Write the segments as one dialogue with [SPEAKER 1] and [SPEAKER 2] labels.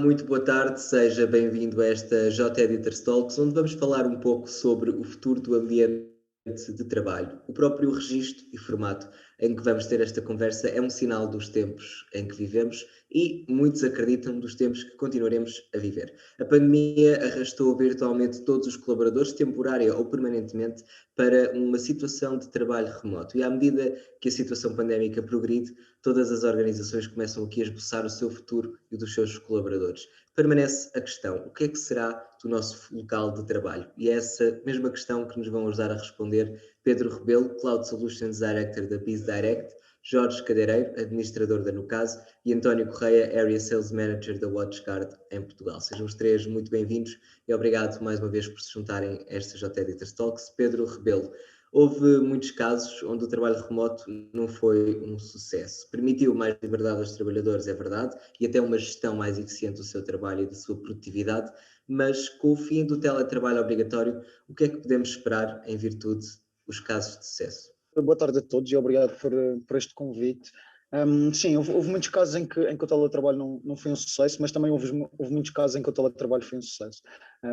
[SPEAKER 1] muito boa tarde, seja bem-vindo a esta J-Editors Talks, onde vamos falar um pouco sobre o futuro do ambiente de trabalho. O próprio registro e formato em que vamos ter esta conversa é um sinal dos tempos em que vivemos e muitos acreditam dos tempos que continuaremos a viver. A pandemia arrastou virtualmente todos os colaboradores, temporária ou permanentemente, para uma situação de trabalho remoto. E à medida que a situação pandémica progride, todas as organizações começam aqui a esboçar o seu futuro e o dos seus colaboradores. Permanece a questão, o que é que será do nosso local de trabalho? E é essa mesma questão que nos vão ajudar a responder Pedro Rebelo, Cloud Solutions Director da BizDirect, Jorge Cadeireiro, administrador da Nucase, e António Correia, Area Sales Manager da WatchGuard em Portugal. Sejam os três muito bem-vindos e obrigado mais uma vez por se juntarem a esta J-Editors Talks. Pedro Rebelo, houve muitos casos onde o trabalho remoto não foi um sucesso. Permitiu mais liberdade aos trabalhadores, é verdade, e até uma gestão mais eficiente do seu trabalho e da sua produtividade, mas com o fim do teletrabalho obrigatório, o que é que podemos esperar em virtude dos casos de sucesso?
[SPEAKER 2] Boa tarde a todos e obrigado por este convite. Sim, houve muitos casos em que o teletrabalho não foi um sucesso, mas também houve muitos casos em que o teletrabalho foi um sucesso.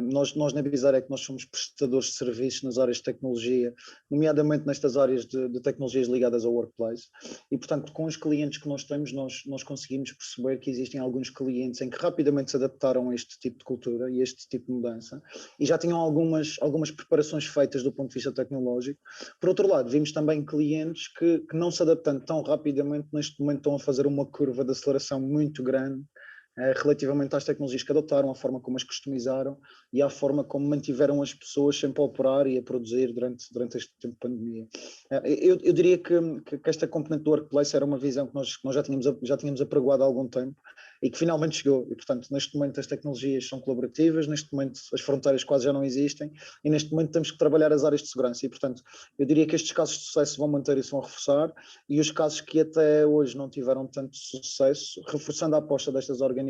[SPEAKER 2] Nós na BizDirect nós somos prestadores de serviços nas áreas de tecnologia, nomeadamente nestas áreas de tecnologias ligadas ao workplace, e portanto com os clientes que nós temos, nós conseguimos perceber que existem alguns clientes em que rapidamente se adaptaram a este tipo de cultura e a este tipo de mudança, e já tinham algumas preparações feitas do ponto de vista tecnológico. Por outro lado, vimos também clientes que não se adaptando tão rapidamente, neste momento estão a fazer uma curva de aceleração muito grande relativamente às tecnologias que adotaram, à forma como as customizaram e à forma como mantiveram as pessoas sempre a operar e a produzir durante este tempo de pandemia. Eu diria que esta componente do workplace era uma visão que nós já tínhamos apregoado há algum tempo e que finalmente chegou. E, portanto, neste momento as tecnologias são colaborativas, neste momento as fronteiras quase já não existem e neste momento temos que trabalhar as áreas de segurança. E, portanto, eu diria que estes casos de sucesso vão manter e se vão reforçar, e os casos que até hoje não tiveram tanto sucesso, reforçando a aposta destas organizações,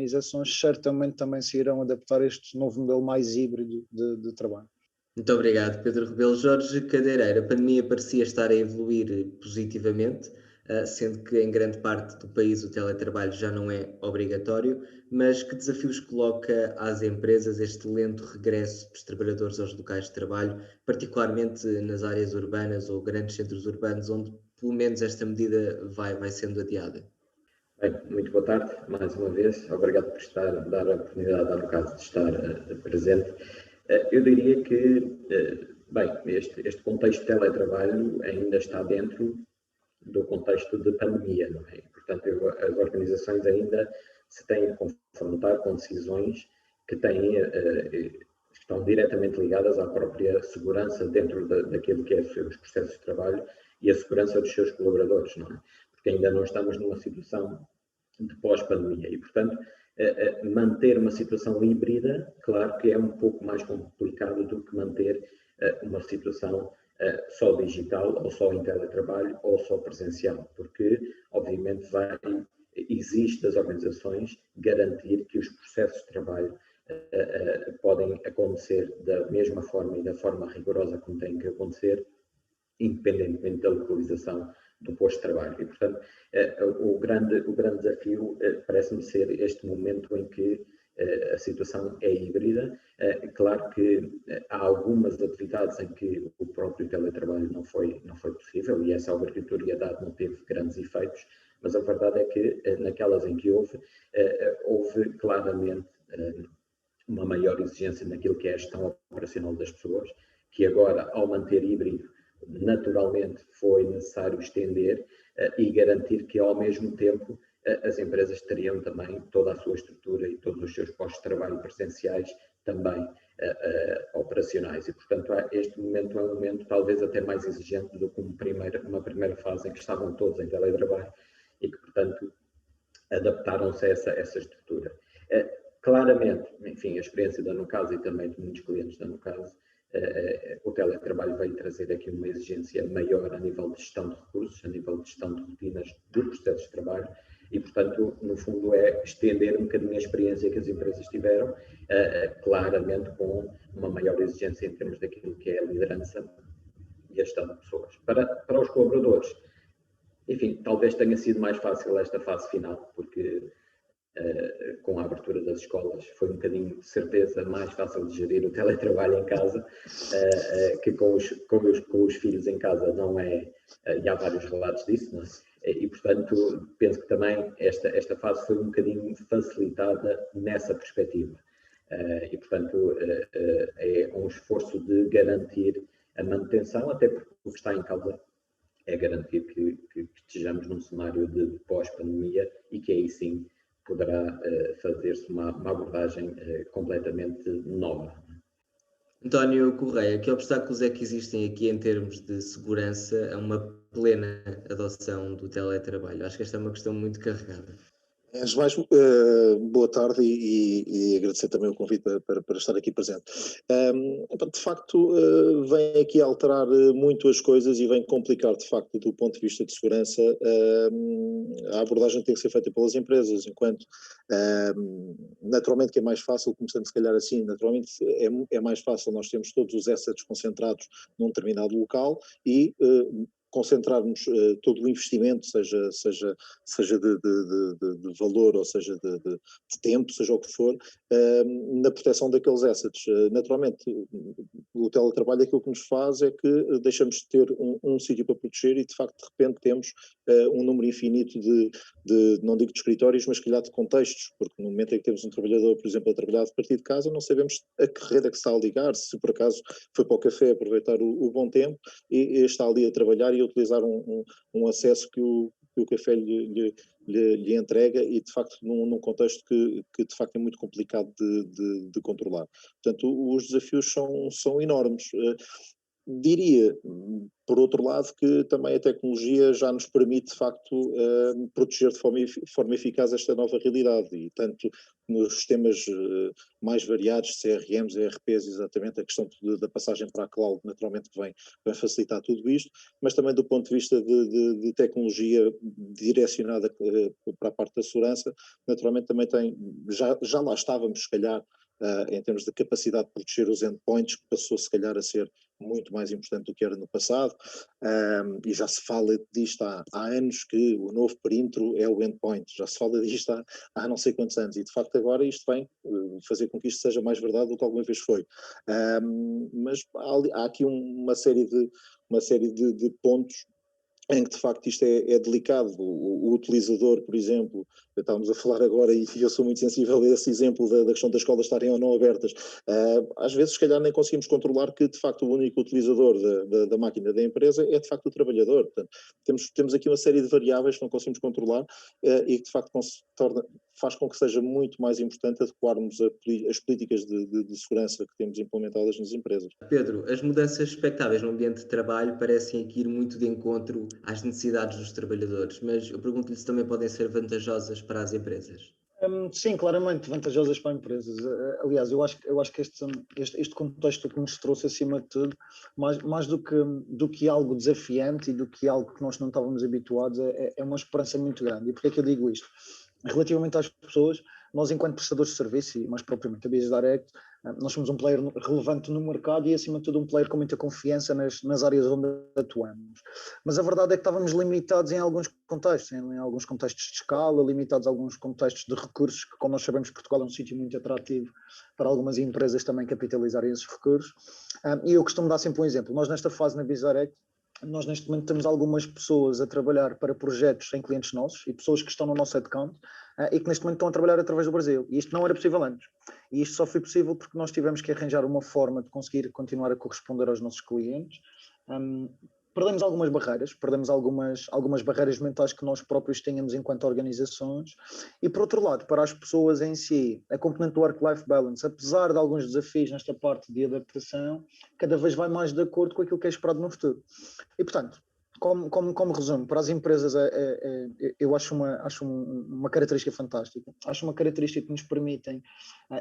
[SPEAKER 2] certamente também se irão adaptar a este novo modelo mais híbrido de trabalho.
[SPEAKER 1] Muito obrigado, Pedro Rebelo. Jorge Cadeireiro, a pandemia parecia estar a evoluir positivamente, sendo que em grande parte do país o teletrabalho já não é obrigatório, mas que desafios coloca às empresas este lento regresso dos trabalhadores aos locais de trabalho, particularmente nas áreas urbanas ou grandes centros urbanos, onde pelo menos esta medida vai sendo adiada?
[SPEAKER 3] Bem, muito boa tarde, mais uma vez. Obrigado por dar a oportunidade, no caso, de estar presente. Eu diria que, bem, este contexto de teletrabalho ainda está dentro do contexto de pandemia, não é? Portanto, as organizações ainda se têm de confrontar com decisões que estão diretamente ligadas à própria segurança dentro daquilo que é os processos de trabalho e a segurança dos seus colaboradores, não é? Porque ainda não estamos numa situação de pós-pandemia e, portanto, manter uma situação híbrida, claro que é um pouco mais complicado do que manter uma situação só digital, ou só em teletrabalho, ou só presencial, porque, obviamente, existe das organizações garantir que os processos de trabalho podem acontecer da mesma forma e da forma rigorosa como têm que acontecer, independentemente da localização do posto de trabalho. E, portanto, o grande desafio parece-me ser este momento em que a situação é híbrida. Claro que há algumas atividades em que o próprio teletrabalho não foi possível e essa obrigatoriedade não teve grandes efeitos, mas a verdade é que naquelas em que houve claramente uma maior exigência naquilo que é a gestão operacional das pessoas, que agora, ao manter híbrido, naturalmente foi necessário estender e garantir que, ao mesmo tempo, as empresas teriam também toda a sua estrutura e todos os seus postos de trabalho presenciais também operacionais. E, portanto, este momento é um momento talvez até mais exigente do que uma primeira fase em que estavam todos em teletrabalho e que, portanto, adaptaram-se a essa estrutura. Claramente, enfim, a experiência da Nucase e também de muitos clientes da Nucase, o teletrabalho veio trazer aqui uma exigência maior a nível de gestão de recursos, a nível de gestão de rotinas de processos de trabalho e, portanto, no fundo é estender um bocadinho a experiência que as empresas tiveram, claramente com uma maior exigência em termos daquilo que é a liderança e a gestão de pessoas. Para os colaboradores, enfim, talvez tenha sido mais fácil esta fase final, porque com a abertura das escolas, foi um bocadinho, de certeza, mais fácil de gerir o teletrabalho em casa, que com os filhos em casa não é, e há vários relatos disso, não é? E, portanto, penso que também esta fase foi um bocadinho facilitada nessa perspectiva. E, portanto, é um esforço de garantir a manutenção, até porque o que está em causa é garantir que estejamos num cenário de pós-pandemia e que aí sim poderá fazer-se uma abordagem completamente nova.
[SPEAKER 1] António Correia, que obstáculos é que existem aqui em termos de segurança a uma plena adoção do teletrabalho? Acho que esta é uma questão muito carregada.
[SPEAKER 4] Antes de mais, boa tarde e agradecer também o convite para estar aqui presente. De facto, vem aqui alterar muito as coisas e vem complicar, de facto, do ponto de vista de segurança, a abordagem tem que ser feita pelas empresas, enquanto, naturalmente que é mais fácil, começando se calhar assim, naturalmente é mais fácil, nós temos todos os assets concentrados num determinado local e concentrarmos todo o investimento, seja de valor ou seja de tempo, seja o que for, na proteção daqueles assets. Naturalmente, o teletrabalho aquilo que nos faz é que deixamos de ter um sítio para proteger e de facto de repente temos um número infinito não digo de escritórios, mas se calhar de contextos, porque no momento em que temos um trabalhador, por exemplo, a trabalhar a partir de casa, não sabemos a que rede é que está a ligar, se por acaso foi para o café aproveitar o bom tempo e está ali a trabalhar e a utilizar um acesso que o café lhe entrega e de facto num contexto que de facto é muito complicado de controlar. Portanto, os desafios são enormes. Diria, por outro lado, que também a tecnologia já nos permite, de facto, proteger de forma eficaz esta nova realidade e tanto nos sistemas mais variados, CRMs, ERPs, exatamente, a questão da passagem para a cloud, naturalmente que vem facilitar tudo isto, mas também do ponto de vista de tecnologia direcionada para a parte da segurança, naturalmente também já lá estávamos, se calhar, em termos de capacidade de proteger os endpoints, que passou se calhar a ser muito mais importante do que era no passado, e já se fala disto há anos, que o novo perímetro é o endpoint, já se fala disto há não sei quantos anos, e de facto agora isto vem fazer com que isto seja mais verdade do que alguma vez foi. Mas há aqui uma série de pontos em que de facto isto é delicado. O utilizador, por exemplo, estávamos a falar agora e eu sou muito sensível a esse exemplo da questão das escolas estarem ou não abertas. Às vezes, se calhar, nem conseguimos controlar que de facto o único utilizador da máquina da empresa é de facto o trabalhador. Portanto, temos aqui uma série de variáveis que não conseguimos controlar e que de facto faz com que seja muito mais importante adequarmos as políticas de segurança que temos implementadas nas empresas.
[SPEAKER 1] Pedro, as mudanças expectáveis no ambiente de trabalho parecem aqui ir muito de encontro às necessidades dos trabalhadores, mas eu pergunto-lhe se também podem ser vantajosas para as empresas.
[SPEAKER 2] Sim, claramente vantajosas para empresas. Aliás, eu acho que este contexto que nos trouxe acima de tudo, mais do que algo desafiante e do que algo que nós não estávamos habituados, é uma esperança muito grande. E porquê é que eu digo isto? Relativamente às pessoas, nós enquanto prestadores de serviço e mais propriamente a Biz Direct, nós somos um player relevante no mercado e acima de tudo um player com muita confiança nas áreas onde atuamos. Mas a verdade é que estávamos limitados em alguns contextos, em alguns contextos de escala, limitados a alguns contextos de recursos, que como nós sabemos Portugal é um sítio muito atrativo para algumas empresas também capitalizarem esses recursos. E eu costumo dar sempre um exemplo. Nós nesta fase na Biz Direct, nós neste momento temos algumas pessoas a trabalhar para projetos em clientes nossos e pessoas que estão no nosso headcount e que neste momento estão a trabalhar através do Brasil. E isto não era possível antes. E isto só foi possível porque nós tivemos que arranjar uma forma de conseguir continuar a corresponder aos nossos clientes. Perdemos algumas barreiras mentais que nós próprios tínhamos enquanto organizações e, por outro lado, para as pessoas em si, a componente do work-life balance, apesar de alguns desafios nesta parte de adaptação, cada vez vai mais de acordo com aquilo que é esperado no futuro. E, portanto, como resumo, para as empresas eu acho uma característica fantástica, acho uma característica que nos permitem,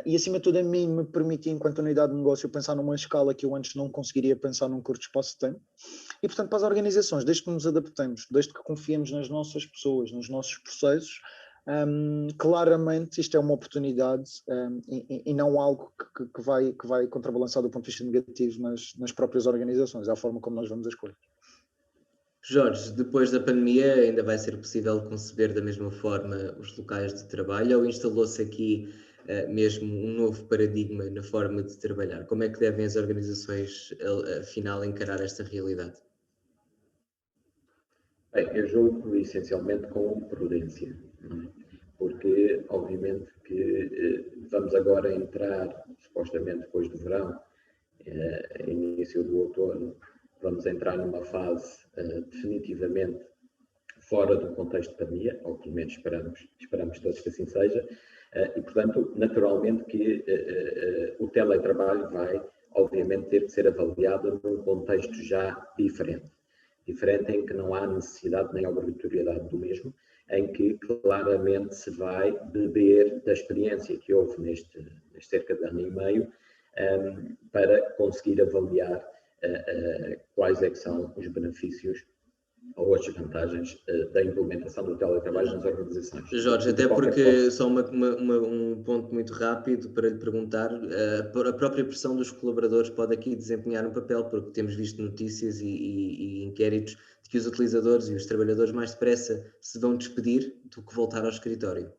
[SPEAKER 2] e acima de tudo a mim me permite, enquanto unidade de negócio, pensar numa escala que eu antes não conseguiria pensar num curto espaço de tempo, e portanto para as organizações, desde que nos adaptemos, desde que confiemos nas nossas pessoas, nos nossos processos, claramente isto é uma oportunidade e não algo que vai contrabalançar do ponto de vista negativo nas próprias organizações, é a forma como nós vemos as coisas.
[SPEAKER 1] Jorge, depois da pandemia ainda vai ser possível conceber da mesma forma os locais de trabalho ou instalou-se aqui mesmo um novo paradigma na forma de trabalhar? Como é que devem as organizações, afinal, encarar esta realidade?
[SPEAKER 3] Bem, eu julgo essencialmente com prudência, não é? Porque obviamente que vamos agora entrar, supostamente depois do verão, início do outono, vamos entrar numa fase definitivamente fora do contexto de pandemia, ou pelo menos esperamos todos que assim seja, e portanto, naturalmente que o teletrabalho vai, obviamente, ter que ser avaliado num contexto já diferente em que não há necessidade nem obrigatoriedade do mesmo, em que claramente se vai beber da experiência que houve neste cerca de ano e meio, para conseguir avaliar quais é que são os benefícios ou as vantagens da implementação do teletrabalho nas organizações.
[SPEAKER 1] Jorge, até porque só um ponto muito rápido para lhe perguntar, a própria pressão dos colaboradores pode aqui desempenhar um papel, porque temos visto notícias e inquéritos de que os utilizadores e os trabalhadores mais depressa se vão despedir do que voltar ao escritório.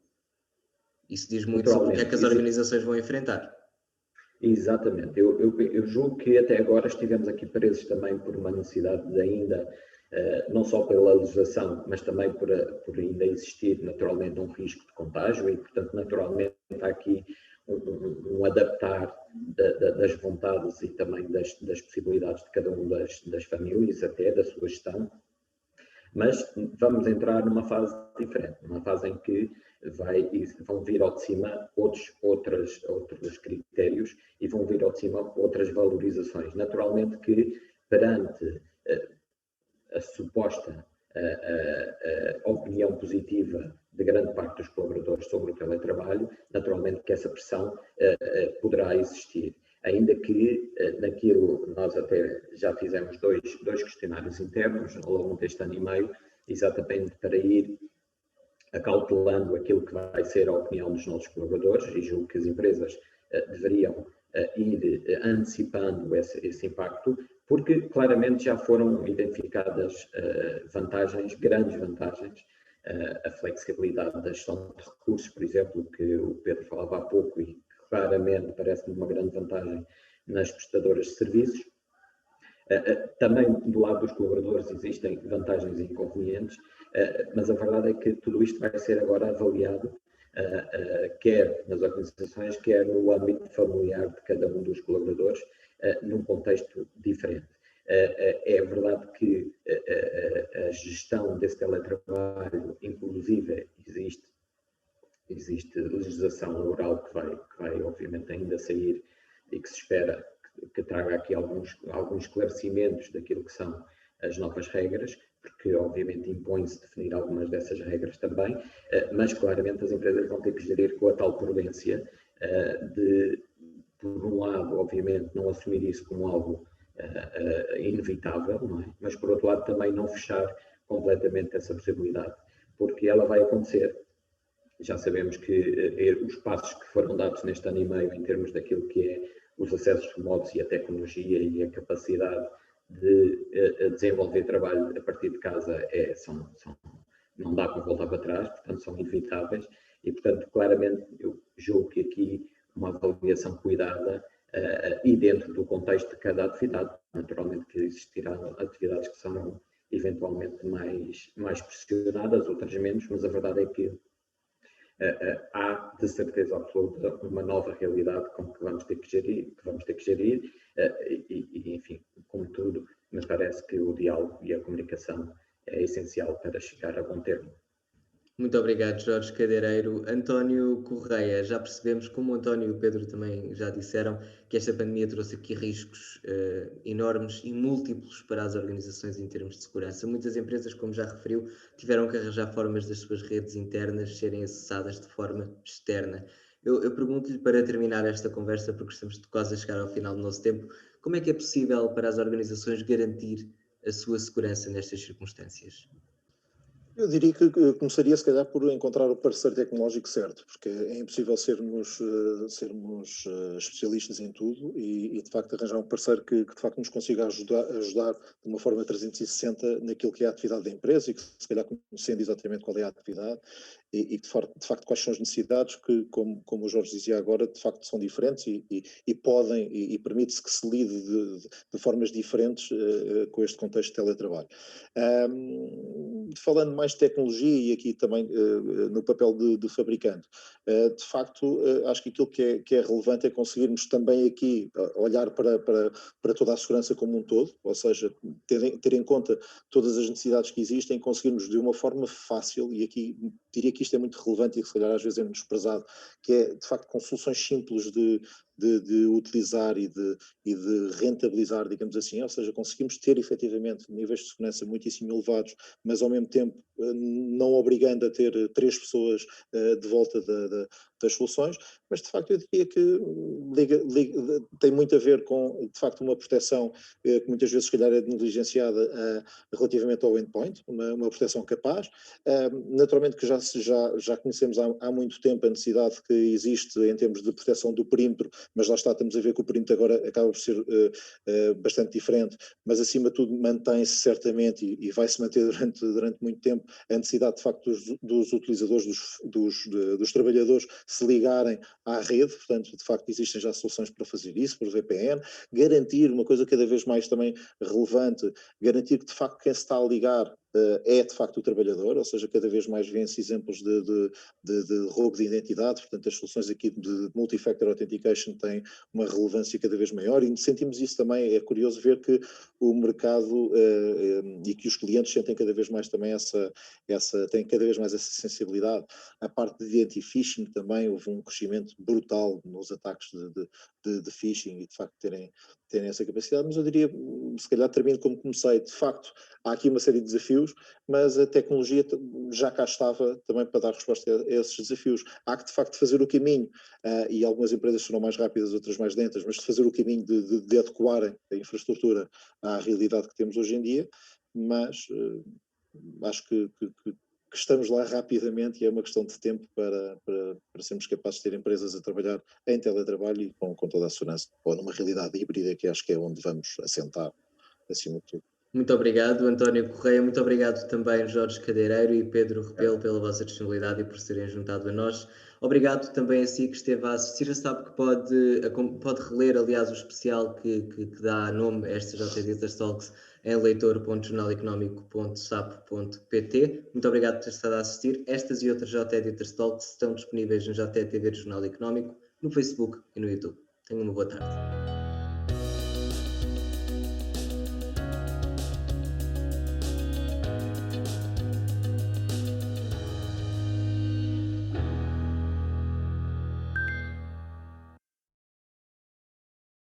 [SPEAKER 1] Isso diz muito sobre o que é que as organizações vão enfrentar.
[SPEAKER 3] Exatamente. Eu julgo que até agora estivemos aqui presos também por uma necessidade de ainda, não só pela legislação, mas também por ainda existir naturalmente um risco de contágio e, portanto, naturalmente há aqui um adaptar das vontades e também das possibilidades de cada uma das famílias, até da sua gestão. Mas vamos entrar numa fase diferente, numa fase em que vão vir ao de cima outros critérios e vão vir ao de cima outras valorizações. Naturalmente que perante a suposta opinião positiva de grande parte dos colaboradores sobre o teletrabalho, naturalmente que essa pressão poderá existir. Ainda que naquilo nós até já fizemos dois questionários internos ao longo deste ano e meio, exatamente para ir acautelando aquilo que vai ser a opinião dos nossos colaboradores, e julgo que as empresas deveriam ir antecipando esse impacto, porque claramente já foram identificadas vantagens, grandes vantagens, a flexibilidade da gestão de recursos, por exemplo, que o Pedro falava há pouco e que claramente parece-me uma grande vantagem nas prestadoras de serviços. Também do lado dos colaboradores existem vantagens e inconvenientes, mas a verdade é que tudo isto vai ser agora avaliado, quer nas organizações, quer no âmbito familiar de cada um dos colaboradores, num contexto diferente. É verdade que a gestão desse teletrabalho, inclusive, existe legislação laboral que vai obviamente ainda sair e que se espera que traga aqui alguns esclarecimentos daquilo que são as novas regras, porque obviamente impõe-se definir algumas dessas regras também, mas claramente as empresas vão ter que gerir com a tal prudência de, por um lado, obviamente, não assumir isso como algo inevitável, não é? Mas por outro lado também não fechar completamente essa possibilidade, porque ela vai acontecer. Já sabemos que os passos que foram dados neste ano e meio em termos daquilo que é os acessos remotos e a tecnologia e a capacidade de desenvolver trabalho a partir de casa não dá para voltar para trás, portanto são inevitáveis e, portanto, claramente eu julgo que aqui uma avaliação cuidada e dentro do contexto de cada atividade, naturalmente que existirão atividades que serão eventualmente mais pressionadas, outras menos, mas a verdade é que há de certeza absoluta uma nova realidade com que vamos ter que gerir, e enfim, como tudo, me parece que o diálogo e a comunicação é essencial para chegar a bom termo.
[SPEAKER 1] Muito obrigado, Jorge Cadeireiro. António Correia, já percebemos, como o António e o Pedro também já disseram, que esta pandemia trouxe aqui riscos enormes e múltiplos para as organizações em termos de segurança. Muitas empresas, como já referiu, tiveram que arranjar formas das suas redes internas serem acessadas de forma externa. Eu pergunto-lhe, para terminar esta conversa, porque estamos quase a chegar ao final do nosso tempo, como é que é possível para as organizações garantir a sua segurança nestas circunstâncias?
[SPEAKER 4] Eu diria que começaria, se calhar, por encontrar o parceiro tecnológico certo, porque é impossível sermos especialistas em tudo e, de facto, arranjar um parceiro que de facto, nos consiga ajudar de uma forma 360 naquilo que é a atividade da empresa e que, se calhar, conhecendo exatamente qual é a atividade e de facto, quais são as necessidades que, como o Jorge dizia agora, de facto, são diferentes e podem e permite-se que se lide de formas diferentes com este contexto de teletrabalho. Falando mais de tecnologia e aqui também no papel de fabricante, de facto, acho que aquilo que é relevante é conseguirmos também aqui olhar para toda a segurança como um todo, ou seja, ter em conta todas as necessidades que existem, conseguirmos de uma forma fácil, e aqui diria que isto é muito relevante e que se calhar às vezes é menosprezado, que é de facto com soluções simples de utilizar e de rentabilizar, digamos assim, ou seja, conseguimos ter efetivamente níveis de segurança muitíssimo elevados, mas ao mesmo tempo não obrigando a ter 3 pessoas de volta das soluções, mas de facto eu diria que tem muito a ver com, de facto, uma proteção que muitas vezes se calhar é negligenciada relativamente ao endpoint, uma proteção capaz. Naturalmente que já conhecemos há muito tempo a necessidade que existe em termos de proteção do perímetro, mas lá está, estamos a ver que o perímetro agora acaba por ser bastante diferente, mas acima de tudo mantém-se certamente e vai-se manter durante muito tempo a necessidade de facto dos utilizadores, dos trabalhadores se ligarem à rede, portanto de facto existem já soluções para fazer isso, por VPN, garantir uma coisa cada vez mais também relevante, garantir que de facto quem se está a ligar é de facto o trabalhador, ou seja, cada vez mais vêem-se exemplos de roubo de identidade, portanto as soluções aqui de multi-factor authentication têm uma relevância cada vez maior e sentimos isso também, é curioso ver que o mercado e que os clientes sentem cada vez mais também têm cada vez mais essa sensibilidade. A parte de anti-phishing também, houve um crescimento brutal nos ataques de phishing e de facto terem essa capacidade, mas eu diria, se calhar termino como comecei, de facto há aqui uma série de desafios, mas a tecnologia já cá estava também para dar resposta a esses desafios. Há que de facto fazer o caminho, e algumas empresas serão mais rápidas, outras mais lentas, mas de fazer o caminho de adequarem a infraestrutura à realidade que temos hoje em dia, mas acho que estamos lá rapidamente e é uma questão de tempo para sermos capazes de ter empresas a trabalhar em teletrabalho e com toda a segurança, ou numa realidade híbrida, que acho que é onde vamos assentar, acima de tudo.
[SPEAKER 1] Muito obrigado, António Correia. Muito obrigado também, Jorge Cadeireiro e Pedro Rebelo, pela vossa disponibilidade e por serem juntado a nós. Obrigado também a si que esteve a assistir. Já sabe que pode reler, aliás, o especial que dá nome a esta JT Digital Talks em leitor.jornaleconómico.sapo.pt. Muito obrigado por ter estado a assistir. Estas e outras JT Digital Talks estão disponíveis no JT TV do Jornal Económico, no Facebook e no YouTube. Tenham uma boa tarde.